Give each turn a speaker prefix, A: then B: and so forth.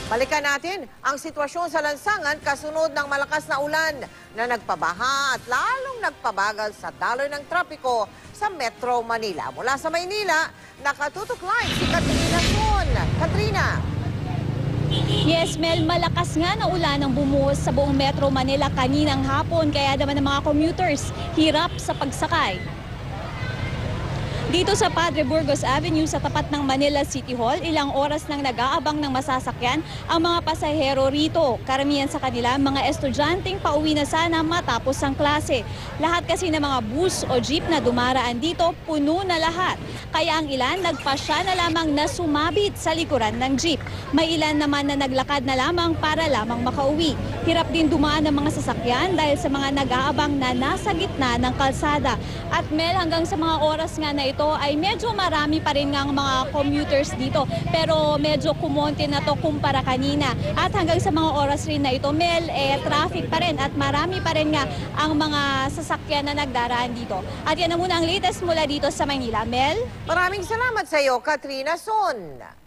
A: Balikan natin ang sitwasyon sa lansangan kasunod ng malakas na ulan na nagpabaha at lalong nagpabagal sa daloy ng trapiko sa Metro Manila. Mula sa Maynila, nakatutok live si Katrina Son. Katrina.
B: Yes, Mel, malakas nga na ulan ang bumuhos sa buong Metro Manila kaninang hapon, kaya naman ang mga commuters hirap sa pagsakay. Dito sa Padre Burgos Avenue sa tapat ng Manila City Hall, ilang oras nang nag-aabang ng masasakyan ang mga pasahero rito. Karamihan sa kanila, mga estudyanteng pauwi na sana matapos ang klase. Lahat kasi ng mga bus o jeep na dumaraan dito, puno na lahat. Kaya ang ilan, nagpasya na lamang na sumabit sa likuran ng jeep. May ilan naman na naglakad na lamang para lamang makauwi. Hirap din dumaan ng mga sasakyan dahil sa mga nag-aabang na nasa gitna ng kalsada. At Mel, hanggang sa mga oras nga na ito ay medyo marami pa rin ng mga commuters dito. Pero medyo kumonti na to kumpara kanina. At hanggang sa mga oras rin na ito, Mel, traffic pa rin at marami pa rin nga ang mga sasakyan na nagdaraan dito. At yan na muna ang latest mula dito sa Manila. Mel?
A: Maraming salamat sa iyo, Katrina Son.